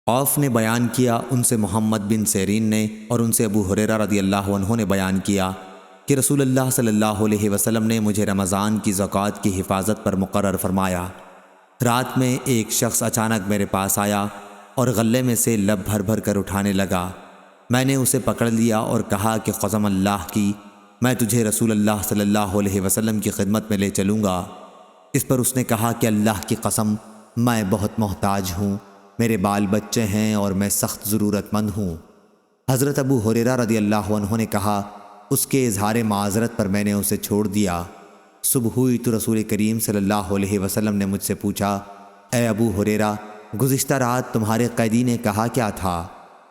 عوف نے بیان کیا، ان سے محمد بن سیرین نے اور ان سے ابو ہریرہ رضی اللہ عنہ نے بیان کیا کہ رسول اللہ صلی اللہ علیہ وسلم نے مجھے رمضان کی زکوٰۃ کی حفاظت پر مقرر فرمایا۔ رات میں ایک شخص اچانک میرے پاس آیا اور غلے میں سے لب بھر بھر کر اٹھانے لگا۔ میں نے اسے پکڑ لیا اور کہا کہ قسم اللہ کی، میں تجھے رسول اللہ صلی اللہ علیہ وسلم کی خدمت میں لے چلوں گا۔ اس پر اس نے کہا کہ اللہ کی قسم، میں بہت محتاج ہوں، میرے بال بچے ہیں اور میں سخت ضرورت مند ہوں۔ حضرت ابو ہریرہ رضی اللہ عنہ نے کہا، اس کے اظہار معذرت پر میں نے اسے چھوڑ دیا۔ صبح ہوئی تو رسول کریم صلی اللہ علیہ وسلم نے مجھ سے پوچھا، اے ابو ہریرہ، گزشتہ رات تمہارے قیدی نے کہا کیا تھا؟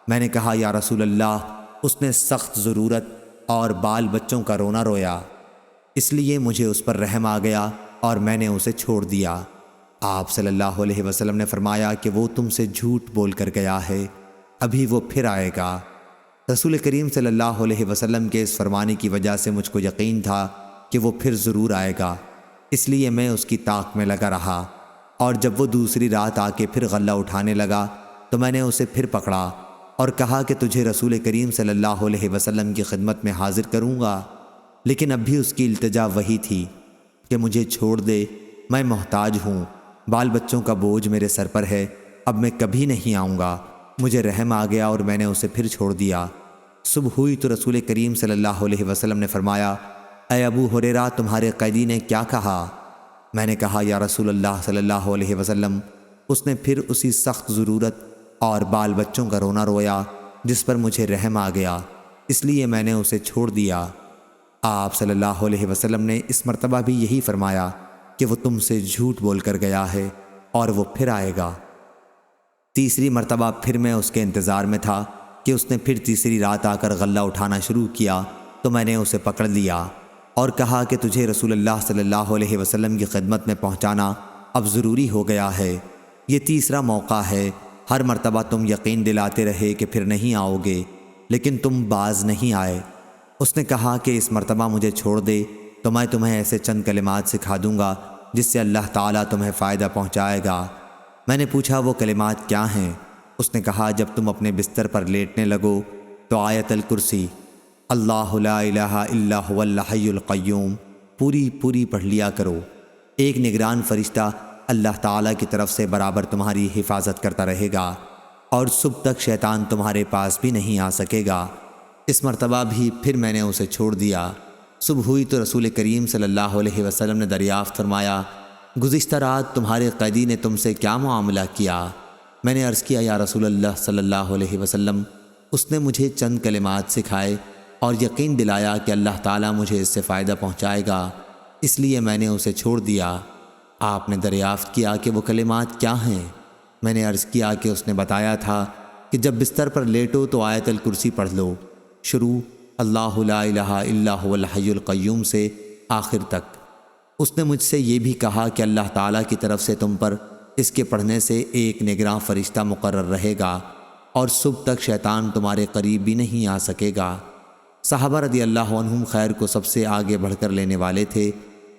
میں نے کہا، یا رسول اللہ، اس نے سخت ضرورت اور بال بچوں کا رونا رویا، اس لیے مجھے اس پر رحم آ گیا اور میں نے اسے چھوڑ دیا۔ آپ صلی اللہ علیہ وسلم نے فرمایا کہ وہ تم سے جھوٹ بول کر گیا ہے، ابھی وہ پھر آئے گا۔ رسول کریم صلی اللہ علیہ وسلم کے اس فرمانے کی وجہ سے مجھ کو یقین تھا کہ وہ پھر ضرور آئے گا، اس لیے میں اس کی طاق میں لگا رہا، اور جب وہ دوسری رات آ کے پھر غلہ اٹھانے لگا تو میں نے اسے پھر پکڑا اور کہا کہ تجھے رسول کریم صلی اللہ علیہ وسلم کی خدمت میں حاضر کروں گا، لیکن اب بھی اس کی التجا وہی تھی کہ مجھے چھوڑ دے، میں محتاج ہوں، بال بچوں کا بوجھ میرے سر پر ہے، اب میں کبھی نہیں آؤں گا۔ مجھے رحم آ گیا اور میں نے اسے پھر چھوڑ دیا۔ صبح ہوئی تو رسول کریم صلی اللہ علیہ وسلم نے فرمایا، اے ابو ہریرہ، تمہارے قیدی نے کیا کہا؟ میں نے کہا، یا رسول اللہ صلی اللہ علیہ وسلم، اس نے پھر اسی سخت ضرورت اور بال بچوں کا رونا رویا جس پر مجھے رحم آ گیا، اس لیے میں نے اسے چھوڑ دیا۔ آپ صلی اللہ علیہ وسلم نے اس مرتبہ بھی یہی فرمایا کہ وہ تم سے جھوٹ بول کر گیا ہے اور وہ پھر آئے گا۔ تیسری مرتبہ پھر میں اس کے انتظار میں تھا کہ اس نے پھر تیسری رات آ کر غلہ اٹھانا شروع کیا تو میں نے اسے پکڑ لیا اور کہا کہ تجھے رسول اللہ صلی اللہ علیہ وسلم کی خدمت میں پہنچانا اب ضروری ہو گیا ہے، یہ تیسرا موقع ہے۔ ہر مرتبہ تم یقین دلاتے رہے کہ پھر نہیں آؤ گے، لیکن تم باز نہیں آئے۔ اس نے کہا کہ اس مرتبہ مجھے چھوڑ دے تو میں تمہیں ایسے چند کلمات سکھا دوں گا جس سے اللہ تعالیٰ تمہیں فائدہ پہنچائے گا۔ میں نے پوچھا، وہ کلمات کیا ہیں؟ اس نے کہا، جب تم اپنے بستر پر لیٹنے لگو تو آیت الکرسی، اللہ لا الہ الا هو الحی القیوم پوری پڑھ لیا کرو۔ ایک نگران فرشتہ اللہ تعالیٰ کی طرف سے برابر تمہاری حفاظت کرتا رہے گا اور صبح تک شیطان تمہارے پاس بھی نہیں آ سکے گا۔ اس مرتبہ بھی پھر میں نے اسے چھوڑ دیا۔ صبح ہوئی تو رسول کریم صلی اللہ علیہ وسلم نے دریافت فرمایا، گزشتہ رات تمہارے قیدی نے تم سے کیا معاملہ کیا؟ میں نے عرض کیا، یا رسول اللہ صلی اللہ علیہ وسلم، اس نے مجھے چند کلمات سکھائے اور یقین دلایا کہ اللہ تعالیٰ مجھے اس سے فائدہ پہنچائے گا، اس لیے میں نے اسے چھوڑ دیا۔ آپ نے دریافت کیا کہ وہ کلمات کیا ہیں؟ میں نے عرض کیا کہ اس نے بتایا تھا کہ جب بستر پر لیٹو تو آیت الکرسی پڑھ لو، شروع اللہ لا الہ الا هو الحی القیوم سے آخر تک۔ اس نے مجھ سے یہ بھی کہا کہ اللہ تعالیٰ کی طرف سے تم پر اس کے پڑھنے سے ایک نگراں فرشتہ مقرر رہے گا اور صبح تک شیطان تمہارے قریب بھی نہیں آ سکے گا۔ صحابہ رضی اللہ عنہم خیر کو سب سے آگے بڑھ کر لینے والے تھے۔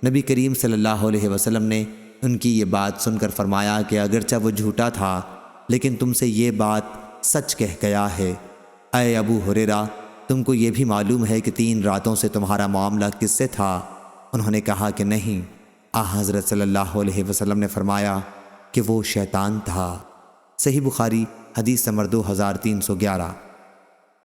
نبی کریم صلی اللہ علیہ وسلم نے ان کی یہ بات سن کر فرمایا کہ اگرچہ وہ جھوٹا تھا لیکن تم سے یہ بات سچ کہہ گیا ہے۔ اے ابو ہریرہ، تم کو یہ بھی معلوم ہے کہ 3 راتوں سے تمہارا معاملہ کس سے تھا؟ انہوں نے کہا کہ نہیں۔ حضرت صلی اللہ علیہ وسلم نے فرمایا کہ وہ شیطان تھا۔ صحیح بخاری حدیث نمبر 2311۔